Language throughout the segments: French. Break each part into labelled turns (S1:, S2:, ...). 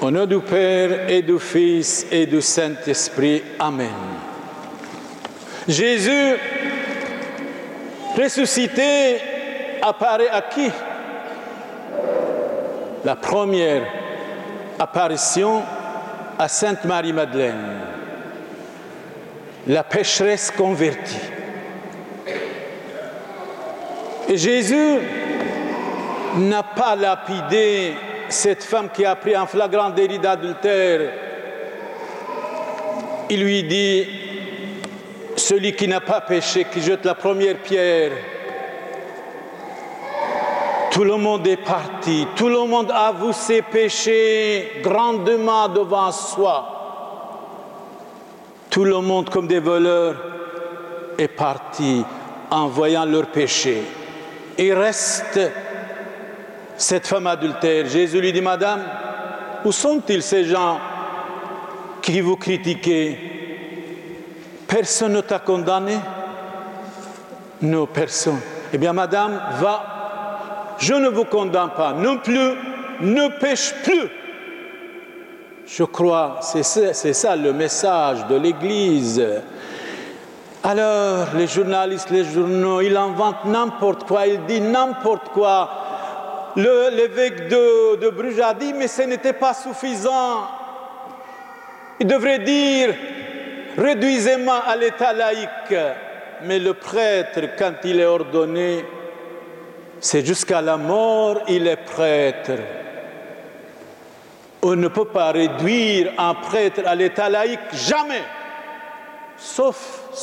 S1: Au nom du Père et du Fils et du Saint-Esprit. Amen. Jésus ressuscité apparaît à qui? La première apparition à Sainte Marie-Madeleine, la pécheresse convertie. Et Jésus n'a pas lapidé cette femme qui a pris un flagrant délit d'adultère. Il lui dit, celui qui n'a pas péché, qui jette la première pierre. Tout le monde est parti, tout le monde avoue ses péchés grandement devant soi. Tout le monde, comme des voleurs, est parti en voyant leurs péchés. Il reste cette femme adultère. Jésus lui dit, Madame, où sont-ils ces gens qui vous critiquaient? Personne ne t'a condamné? Non, personne. Eh bien, Madame, va, je ne vous condamne pas. Non plus, ne pêche plus. Je crois, c'est ça le message de l'Église. Alors, les journalistes, les journaux, ils inventent n'importe quoi, ils disent n'importe quoi. L'évêque de Bruges a dit, mais ce n'était pas suffisant. Il devrait dire, réduisez-moi à l'état laïque. Mais le prêtre, quand il est ordonné, c'est jusqu'à la mort, il est prêtre. On ne peut pas réduire un prêtre à l'état laïque, jamais. Sauf,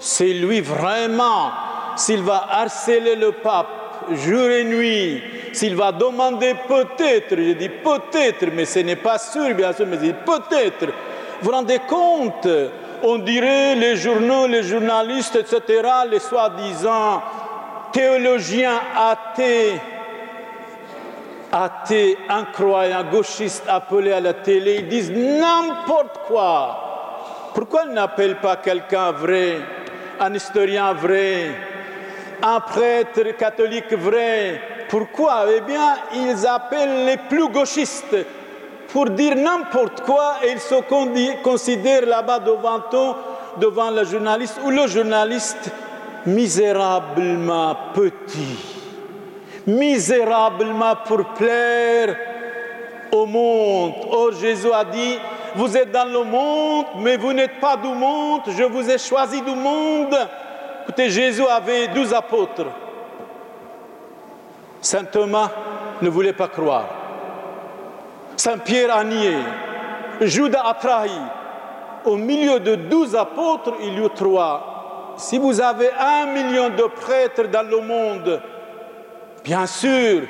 S1: c'est lui vraiment, s'il va harceler le pape jour et nuit, s'il va demander peut-être, je dis peut-être, mais ce n'est pas sûr, bien sûr, mais je dis peut-être. Vous vous rendez compte? On dirait les journaux, les journalistes, etc., les soi-disant théologiens athées, incroyants, gauchistes appelés à la télé, ils disent n'importe quoi. Pourquoi ils n'appellent pas quelqu'un vrai, un historien vrai, un prêtre catholique vrai? Pourquoi? Eh bien, ils appellent les plus gauchistes pour dire n'importe quoi et ils se considèrent là-bas devant le journaliste ou le journaliste misérablement petit, misérablement pour plaire au monde. Or, Jésus a dit, vous êtes dans le monde, mais vous n'êtes pas du monde, je vous ai choisi du monde. Écoutez, Jésus avait 12 apôtres. Saint Thomas ne voulait pas croire. Saint Pierre a nié. Judas a trahi. Au milieu de 12 apôtres, il y eut 3. Si vous avez 1 million de prêtres dans le monde, bien sûr,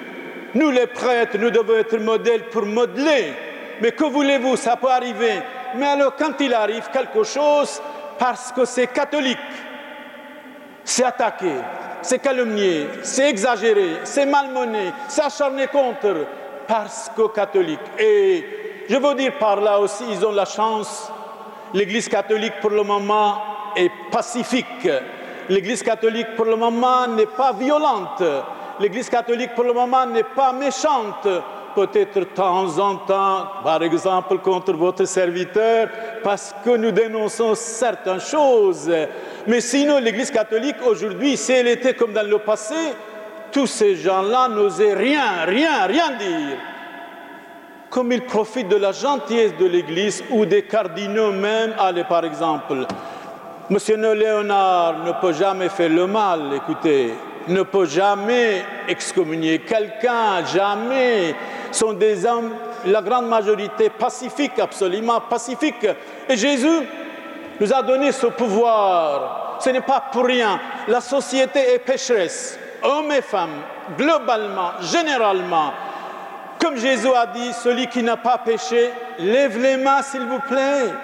S1: nous les prêtres, nous devons être modèles pour modeler. Mais que voulez-vous, ça peut arriver. Mais alors, quand il arrive quelque chose, parce que c'est catholique, c'est attaqué, c'est calomnié, c'est exagéré, c'est malmené, c'est acharné contre, parce que catholique. Et je veux dire par là aussi, ils ont la chance, l'Église catholique pour le moment est pacifique. L'Église catholique pour le moment n'est pas violente. L'Église catholique pour le moment n'est pas méchante. Peut-être de temps en temps, par exemple, contre votre serviteur, parce que nous dénonçons certaines choses. Mais sinon, l'Église catholique, aujourd'hui, si elle était comme dans le passé, tous ces gens-là n'osaient rien dire. Comme ils profitent de la gentillesse de l'Église ou des cardinaux même. Allez, par exemple, Monsieur Léonard ne peut jamais faire le mal, écoutez, ne peut jamais excommunier quelqu'un, jamais. Sont des hommes, la grande majorité pacifiques, absolument pacifiques. Et Jésus nous a donné ce pouvoir. Ce n'est pas pour rien. La société est pécheresse, hommes et femmes, globalement, généralement. Comme Jésus a dit, celui qui n'a pas péché, lève les mains s'il vous plaît.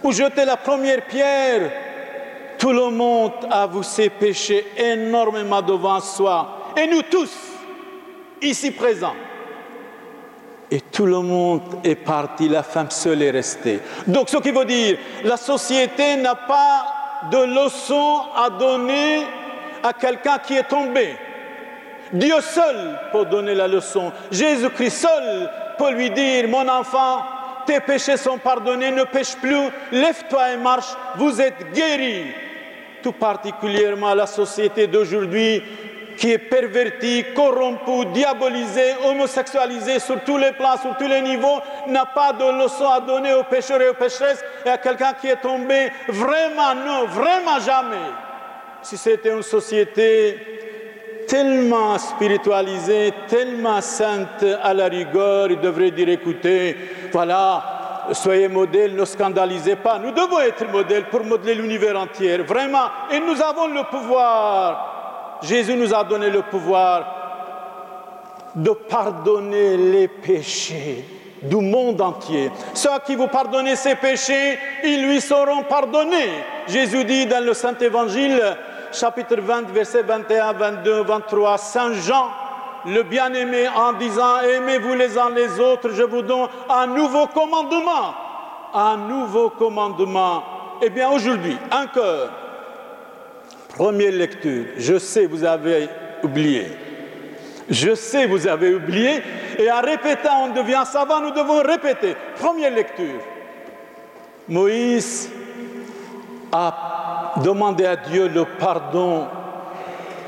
S1: Ou jetez la première pierre. Tout le monde avoue ses péchés énormément devant soi. Et nous tous, ici présents. Et tout le monde est parti, la femme seule est restée. Donc ce qui veut dire, la société n'a pas de leçon à donner à quelqu'un qui est tombé. Dieu seul peut donner la leçon. Jésus-Christ seul peut lui dire, mon enfant, tes péchés sont pardonnés, ne pêche plus, lève-toi et marche, vous êtes guéri. Tout particulièrement la société d'aujourd'hui qui est pervertie, corrompue, diabolisée, homosexualisée sur tous les plans, sur tous les niveaux, n'a pas de leçon à donner aux pécheurs et aux pécheresses et à quelqu'un qui est tombé. Vraiment non, vraiment jamais. Si c'était une société tellement spiritualisée, tellement sainte à la rigueur, il devrait dire, écoutez, voilà, soyez modèles, ne scandalisez pas. Nous devons être modèles pour modeler l'univers entier, vraiment. Et nous avons le pouvoir. Jésus nous a donné le pouvoir de pardonner les péchés du monde entier. Ceux à qui vous pardonnez ces péchés, ils lui seront pardonnés. Jésus dit dans le Saint-Évangile, chapitre 20, versets 21, 22, 23, Saint Jean, le bien-aimé, en disant, aimez-vous les uns les autres, je vous donne un nouveau commandement. Un nouveau commandement. Eh bien, aujourd'hui, encore, première lecture, je sais, vous avez oublié. Je sais, vous avez oublié. Et en répétant, on devient savant, nous devons répéter. Première lecture. Moïse a demandé à Dieu le pardon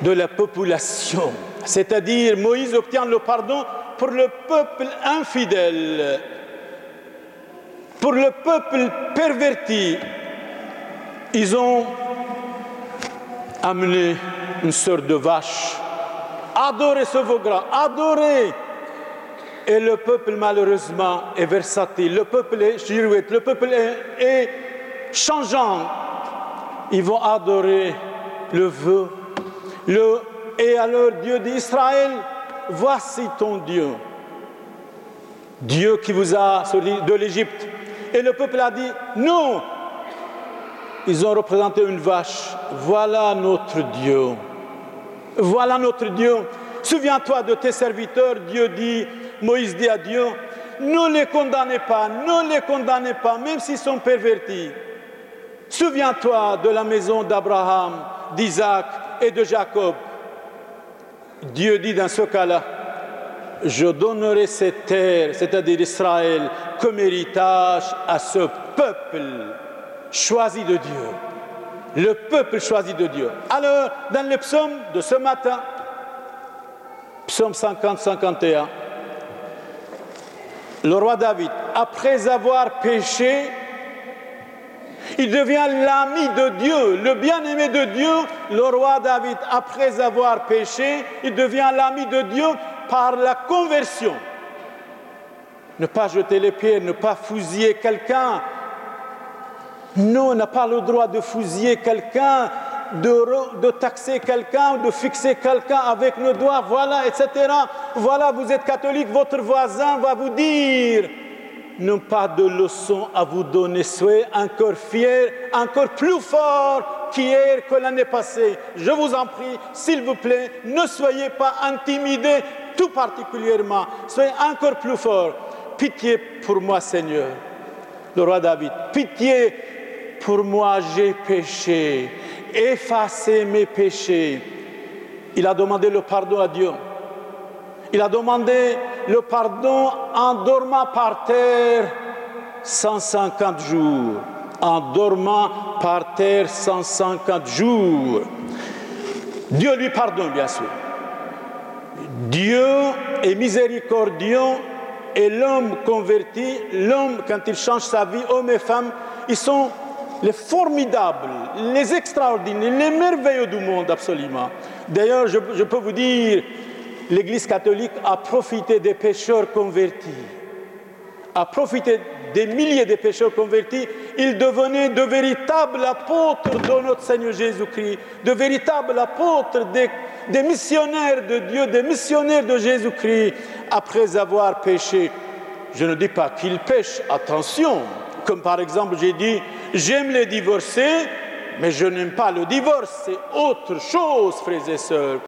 S1: de la population. C'est-à-dire, Moïse obtient le pardon pour le peuple infidèle, pour le peuple perverti. Ils ont amené une sorte de vache, adoré ce veau gras, adoré. Et le peuple, malheureusement, est versatile, le peuple est girouette, le peuple est changeant. Ils vont adorer le veau. Et alors Dieu dit, Israël, voici ton Dieu. Dieu qui vous a sorti de l'Égypte. Et le peuple a dit, non. Ils ont représenté une vache. Voilà notre Dieu. Voilà notre Dieu. Souviens-toi de tes serviteurs. Dieu dit, Moïse dit à Dieu, ne les condamnez pas, ne les condamnez pas, même s'ils sont pervertis. Souviens-toi de la maison d'Abraham, d'Isaac et de Jacob. Dieu dit dans ce cas-là, je donnerai cette terre, c'est-à-dire Israël, comme héritage à ce peuple choisi de Dieu. Le peuple choisi de Dieu. Alors, dans le psaume de ce matin, psaume 50-51, le roi David, après avoir péché, il devient l'ami de Dieu, le bien-aimé de Dieu. Le roi David, après avoir péché, il devient l'ami de Dieu par la conversion. Ne pas jeter les pierres, ne pas fusiller quelqu'un. Non, on n'a pas le droit de fusiller quelqu'un, de taxer quelqu'un, de fixer quelqu'un avec nos doigts, voilà, etc. Voilà, vous êtes catholique, votre voisin va vous dire, non pas de leçons à vous donner, soyez encore fiers, encore plus forts qu'hier, que l'année passée. Je vous en prie, s'il vous plaît, ne soyez pas intimidés, tout particulièrement, soyez encore plus forts. Pitié pour moi, Seigneur. Le roi David, pitié pour moi, j'ai péché, effacez mes péchés. Il a demandé le pardon à Dieu. Il a demandé le pardon en dormant par terre 150 jours. En dormant par terre 150 jours. Dieu lui pardonne, bien sûr. Dieu est miséricordieux et l'homme converti, l'homme, quand il change sa vie, hommes et femmes, ils sont les formidables, les extraordinaires, les merveilleux du monde, absolument. D'ailleurs, je peux vous dire, l'Église catholique a profité des pécheurs convertis, a profité des milliers de pécheurs convertis. Ils devenaient de véritables apôtres de notre Seigneur Jésus-Christ, de véritables apôtres, des missionnaires de Dieu, des missionnaires de Jésus-Christ, après avoir péché. Je ne dis pas qu'ils pêchent, attention. Comme par exemple, j'ai dit, j'aime les divorcés, mais je n'aime pas le divorce. C'est autre chose, frères et sœurs.